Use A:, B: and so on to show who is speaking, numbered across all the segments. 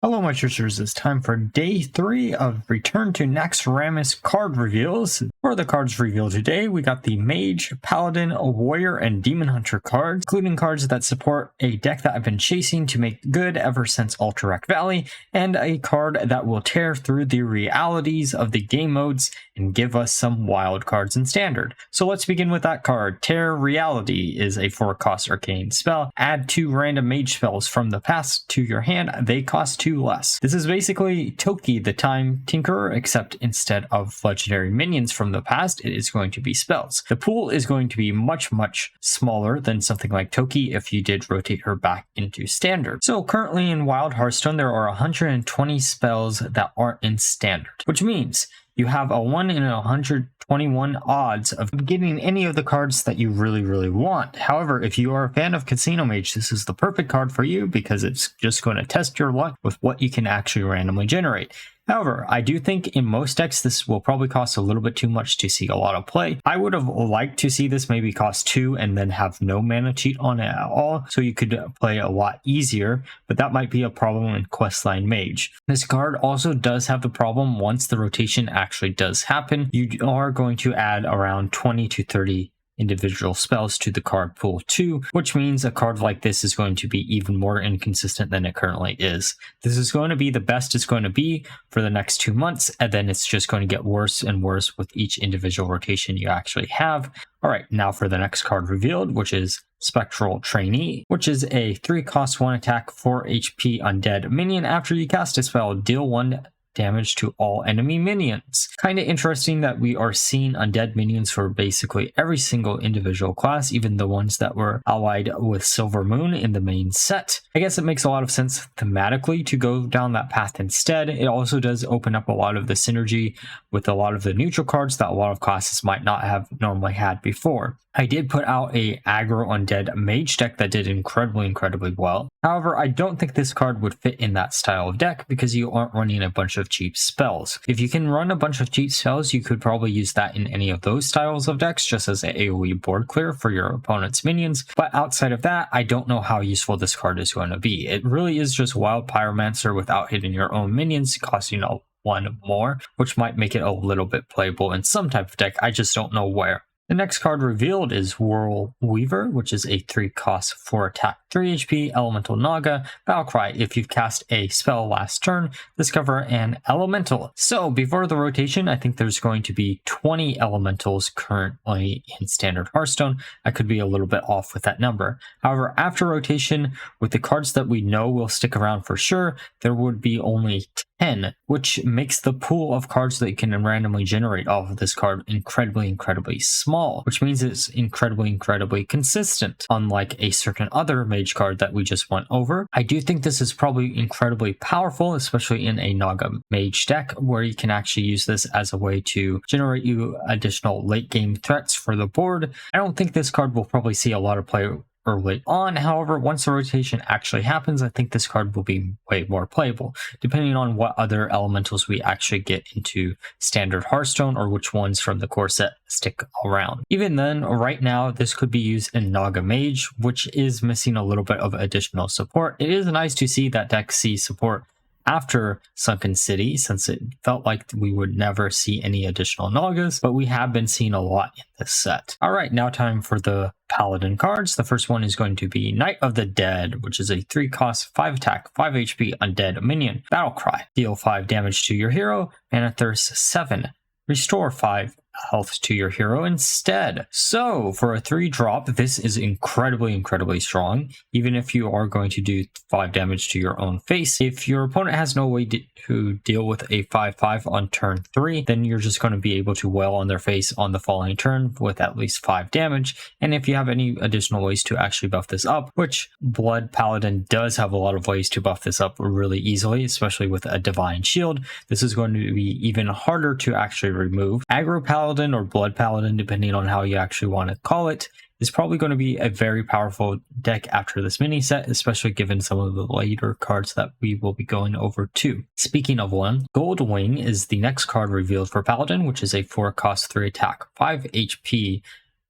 A: Hello, my sisters. It's time for day 3 of Return to Naxxramas card reveals. For the cards revealed today, we got the Mage, Paladin, Warrior, and Demon Hunter cards, including cards that support a deck that I've been chasing to make good ever since Alterac Valley, and a card that will tear through the realities of the game modes and give us some wild cards in Standard. So let's begin with that card. Tear Reality is a 4-cost arcane spell. Add 2 random mage spells from the past to your hand. They cost 2 less. This is basically Toki the Time Tinkerer, except instead of legendary minions from the past, it is going to be spells. The pool is going to be much smaller than something like Toki if you did rotate her back into Standard. So currently in Wild Hearthstone, there are 120 spells that aren't in Standard, which means you have a 1 in 121 odds of getting any of the cards that you really want. However, if you are a fan of Casino Mage, this is the perfect card for you because it's just going to test your luck with what you can actually randomly generate. However, I do think in most decks this will probably cost a little bit too much to see a lot of play. I would have liked to see this maybe cost 2 and then have no mana cheat on it at all, so you could play a lot easier, but that might be a problem in Questline Mage. This card also does have the problem once the rotation actually does happen, you are going to add around 20 to 30 individual spells to the card pool too, which means a card like this is going to be even more inconsistent than it currently is. This is going to be the best it's going to be for the next 2 months, and then it's just going to get worse and worse with each individual rotation you actually have. Alright, now for the next card revealed, which is Spectral Trainee, which is a 3-cost 1 attack 4 HP undead minion. After you cast a spell, deal 1 damage to all enemy minions. Kind of interesting that we are seeing undead minions for basically every single individual class, even the ones that were allied with Silvermoon in the main set. I guess it makes a lot of sense thematically to go down that path instead. It also does open up a lot of the synergy with a lot of the neutral cards that a lot of classes might not have normally had before. I did put out a aggro undead mage deck that did incredibly well. However, I don't think this card would fit in that style of deck because you aren't running a bunch of cheap spells. If you can run a bunch of cheap spells, you could probably use that in any of those styles of decks just as an AoE board clear for your opponent's minions. But outside of that, I don't know how useful this card is going to be. It really is just Wild Pyromancer without hitting your own minions, costing 1 more, which might make it a little bit playable in some type of deck. I just don't know where. The next card revealed is Whirl Weaver, which is a 3-cost 4 attack 3 HP Elemental Naga Battlecry. If you've cast a spell last turn, discover an elemental. So before the rotation, I think there's going to be 20 elementals currently in Standard Hearthstone. I could be a little bit off with that number. However, after rotation, with the cards that we know will stick around for sure, there would be only 10, which makes the pool of cards that you can randomly generate off of this card incredibly small, which means it's incredibly consistent, unlike a certain other mage card that we just went over. I do think this is probably incredibly powerful, especially in a Naga mage deck, where you can actually use this as a way to generate you additional late game threats for the board. I don't think this card will probably see a lot of play early on. However, once the rotation actually happens, I think this card will be way more playable, depending on what other elementals we actually get into Standard Hearthstone or which ones from the core set stick around. Even then, right now, this could be used in Naga Mage, which is missing a little bit of additional support. It is nice to see that deck see support after Sunken City, since it felt like we would never see any additional Nagas, but we have been seeing a lot in this set. Alright, now time for the Paladin cards. The first one is going to be Knight of the Dead, which is a 3-cost 5 attack 5 HP undead minion. Battlecry. Deal 5 damage to your hero. Mana Thirst 7. Restore 5 health to your hero instead. So for a 3-drop, this is incredibly strong, even if you are going to do 5 damage to your own face. If your opponent has no way to deal with a 5/5 on turn 3, then you're just going to be able to wail on their face on the following turn with at least 5 damage. And if you have any additional ways to actually buff this up, which Blood Paladin does have a lot of ways to buff this up really easily, especially with a Divine Shield, this is going to be even harder to actually remove. Aggro Paladin or Blood Paladin, depending on how you actually want to call it, is probably going to be a very powerful deck after this mini set, especially given some of the later cards that we will be going over too. Speaking of one, Goldwing is the next card revealed for Paladin, which is a 4-cost 3 attack 5 HP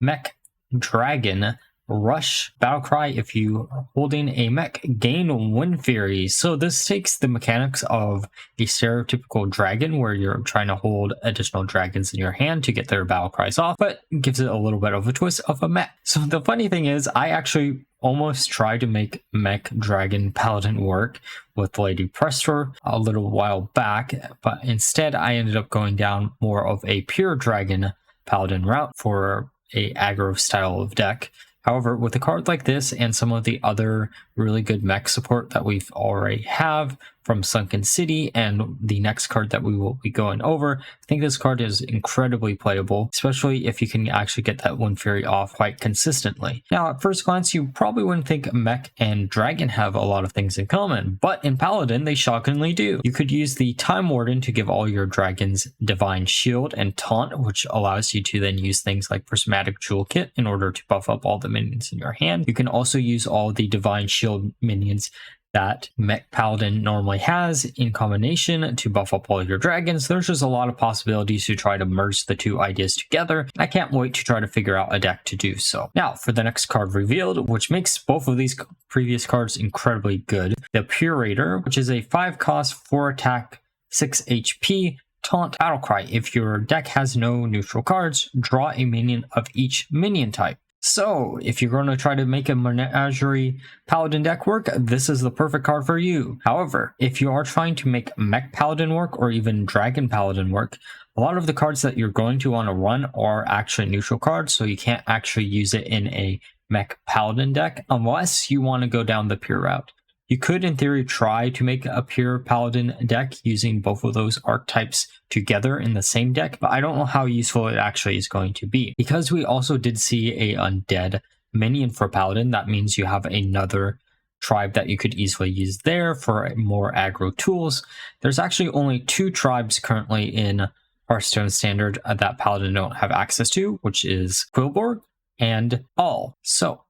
A: Mech Dragon Rush Battlecry if you are holding a mech. Gain Wind Fury. So this takes the mechanics of a stereotypical dragon where you're trying to hold additional dragons in your hand to get their battle cries off, but gives it a little bit of a twist of a mech. So the funny thing is, I actually almost tried to make mech dragon paladin work with Lady Prestor a little while back, but instead I ended up going down more of a pure dragon paladin route for a aggro style of deck. However, with a card like this and some of the other really good mech support that we've already have from Sunken City and the next card that we will be going over, I think this card is incredibly playable, especially if you can actually get that Wind Fury off quite consistently. Now, at first glance, you probably wouldn't think mech and dragon have a lot of things in common, but in Paladin, they shockingly do. You could use the Time Warden to give all your dragons Divine Shield and Taunt, which allows you to then use things like Prismatic Jewel Kit in order to buff up all the minions in your hand. You can also use all the Divine Shield minions that Mech Paladin normally has in combination to buff up all your dragons. There's just a lot of possibilities to try to merge the two ideas together. I can't wait to try to figure out a deck to do so. Now, for the next card revealed, which makes both of these previous cards incredibly good, the Purator, which is a 5 cost, 4 attack, 6 HP, Taunt Battlecry. If your deck has no neutral cards, draw a minion of each minion type. So, if you're going to try to make a Menagerie Paladin deck work, this is the perfect card for you. However, if you are trying to make Mech Paladin work or even Dragon Paladin work, a lot of the cards that you're going to want to run are actually neutral cards, so you can't actually use it in a Mech Paladin deck unless you want to go down the pure route. You could, in theory, try to make a pure Paladin deck using both of those archetypes together in the same deck, but I don't know how useful it actually is going to be. Because we also did see a undead minion for Paladin, that means you have another tribe that you could easily use there for more aggro tools. There's actually only 2 tribes currently in Hearthstone Standard that Paladin don't have access to, which is Quillborg and All. So,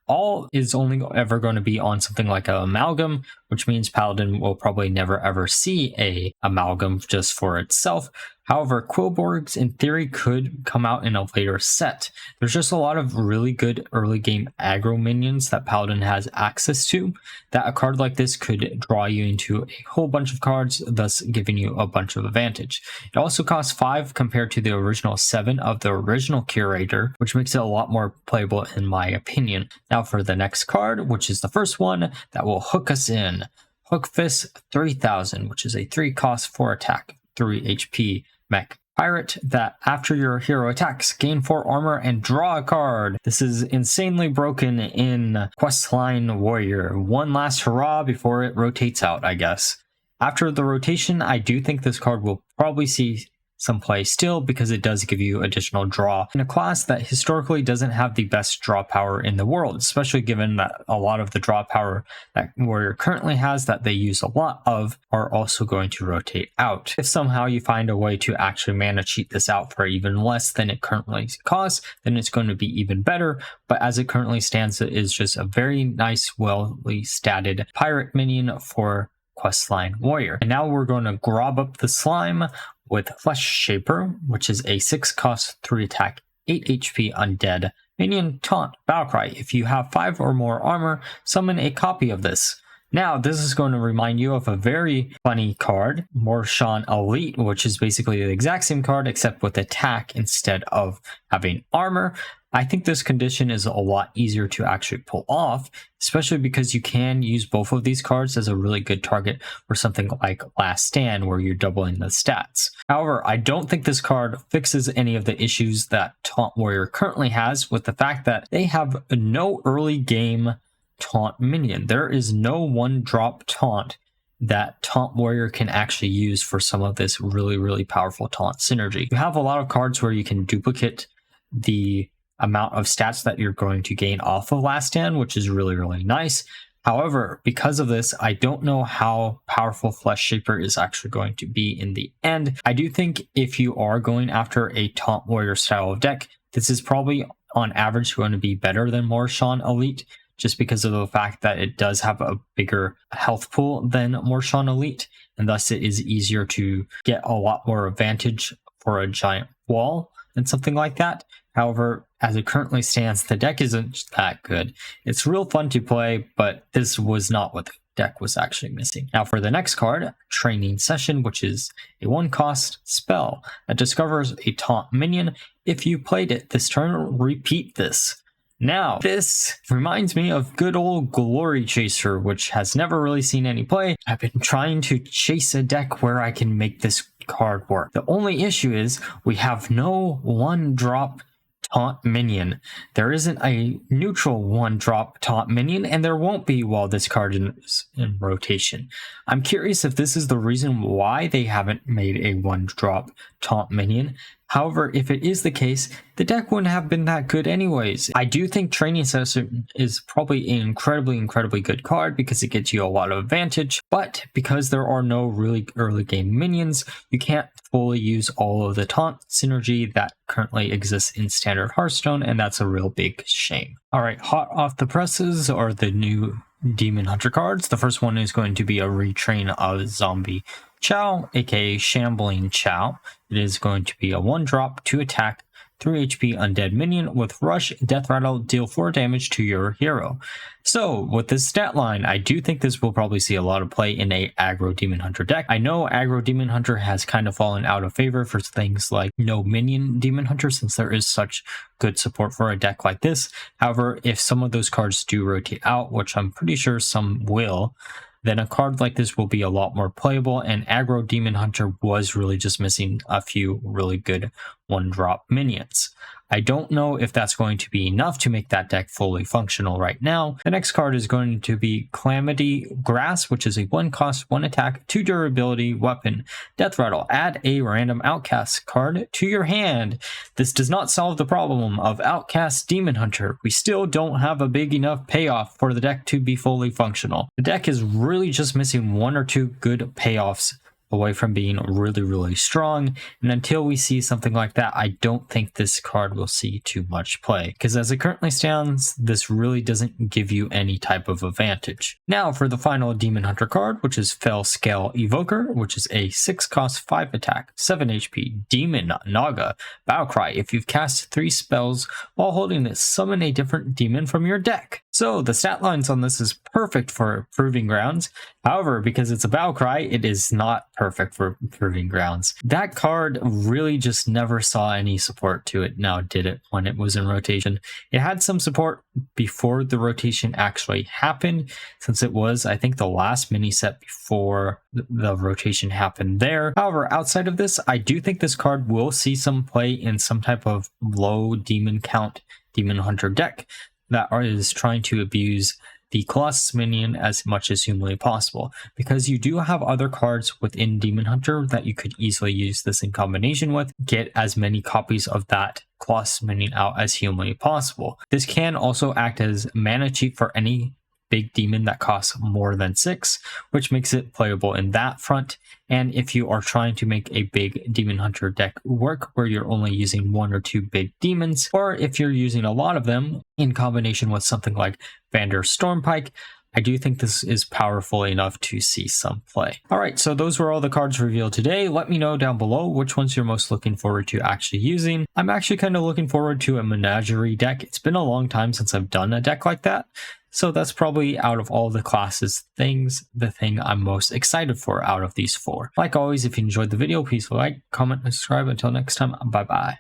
A: All is only ever going to be on something like an Amalgam, which means Paladin will probably never ever see a Amalgam just for itself. However, Quillborgs in theory could come out in a later set. There's just a lot of really good early game aggro minions that Paladin has access to, that a card like this could draw you into a whole bunch of cards, thus giving you a bunch of advantage. It also costs 5 compared to the original 7 of the original Curator, which makes it a lot more playable in my opinion. Now for the next card, which is the first one that will hook us in. Hook Fist 3000, which is a 3 cost, 4 attack, 3 HP mech pirate that after your hero attacks, gain 4 armor and draw a card. This is insanely broken in Questline Warrior. One last hurrah before it rotates out, I guess. After the rotation, I do think this card will probably see some play still because it does give you additional draw in a class that historically doesn't have the best draw power in the world, especially given that a lot of the draw power that Warrior currently has that they use a lot of are also going to rotate out. If somehow you find a way to actually mana cheat this out for even less than it currently costs, then it's going to be even better, but as it currently stands, it is just a very nice, well-ly statted pirate minion for Questline Warrior. And now we're going to grob up the slime with Flesh Shaper, which is a 6 cost, 3 attack, 8 HP undead minion Taunt Battlecry. If you have 5 or more armor, summon a copy of this. Now, this is going to remind you of a very funny card, Morshan Elite, which is basically the exact same card except with attack instead of having armor. I think this condition is a lot easier to actually pull off, especially because you can use both of these cards as a really good target for something like Last Stand, where you're doubling the stats. However, I don't think this card fixes any of the issues that Taunt Warrior currently has with the fact that they have no early game Taunt minion. There is no 1-drop Taunt that Taunt Warrior can actually use for some of this really, really powerful Taunt synergy. You have a lot of cards where you can duplicate the amount of stats that you're going to gain off of Last Stand, which is really, really nice. However, because of this, I don't know how powerful Flesh Shaper is actually going to be in the end. I do think if you are going after a Taunt Warrior style of deck, this is probably on average going to be better than Morshan Elite, just because of the fact that it does have a bigger health pool than Morshan Elite, and thus it is easier to get a lot more advantage for a giant wall and something like that. However, as it currently stands, the deck isn't that good. It's real fun to play, but this was not what the deck was actually missing. Now for the next card, Training Session, which is a 1-cost spell that discovers a taunt minion. If you played it this turn, repeat this. Now, this reminds me of good old Glory Chaser, which has never really seen any play. I've been trying to chase a deck where I can make this card work. The only issue is we have no 1-drop taunt minion. There isn't a neutral 1-drop taunt minion, and there won't be while this card is in rotation. I'm curious if this is the reason why they haven't made a 1-drop taunt minion. However, if it is the case, the deck wouldn't have been that good anyways. I do think Training Session is probably an incredibly good card because it gets you a lot of advantage, but because there are no really early game minions, you can't fully use all of the taunt synergy that currently exists in standard Hearthstone, and that's a real big shame. Alright, hot off the presses are the new Demon Hunter cards. The first one is going to be a retrain of Zombie Chow, aka Shambling Chow. It is going to be a 1-drop, 2-attack, 3 HP undead minion with Rush, Death Rattle, deal 4 damage to your hero. So with this stat line, I do think this will probably see a lot of play in a aggro Demon Hunter deck. I know aggro Demon Hunter has kind of fallen out of favor for things like no minion Demon Hunter, since there is such good support for a deck like this. However, if some of those cards do rotate out, which I'm pretty sure some will, then a card like this will be a lot more playable, and aggro Demon Hunter was really just missing a few really good 1-drop minions. I don't know if that's going to be enough to make that deck fully functional right now. The next card is going to be Calamity Grass, which is a 1-cost, 1-attack, 2 durability weapon. Death Rattle, add a random Outcast card to your hand. This does not solve the problem of Outcast Demon Hunter. We still don't have a big enough payoff for the deck to be fully functional. The deck is really just missing 1 or 2 good payoffs away from being really strong, and until we see something like that, I don't think this card will see too much play, because as it currently stands, this really doesn't give you any type of advantage. Now for the final Demon Hunter card, which is Fell Scale Evoker, which is a 6-cost, 5-attack, 7 HP Demon Naga Battlecry. If you've cast 3 spells while holding this, summon a different demon from your deck. So the stat lines on this is perfect for Proving Grounds. However, because it's a Battlecry, it is not perfect for Proving Grounds. That card really just never saw any support to it, now did it, when it was in rotation. It had some support before the rotation actually happened, since it was, I think, the last mini set before the rotation happened there. However, outside of this, I do think this card will see some play in some type of low demon count Demon Hunter deck that is trying to abuse the Colossus minion as much as humanly possible, because you do have other cards within Demon Hunter that you could easily use this in combination with. Get as many copies of that Colossus minion out as humanly possible. This can also act as mana cheat for any big demon that costs more than 6, which makes it playable in that front. And if you are trying to make a big Demon Hunter deck work where you're only using 1 or 2 big demons, or if you're using a lot of them in combination with something like Vander Stormpike, I do think this is powerful enough to see some play. Alright, so those were all the cards revealed today. Let me know down below which ones you're most looking forward to actually using. I'm actually kind of looking forward to a Menagerie deck. It's been a long time since I've done a deck like that, so that's probably, out of all the classes things, the thing I'm most excited for out of these 4. Like always, if you enjoyed the video, please like, comment, and subscribe. Until next time, bye bye.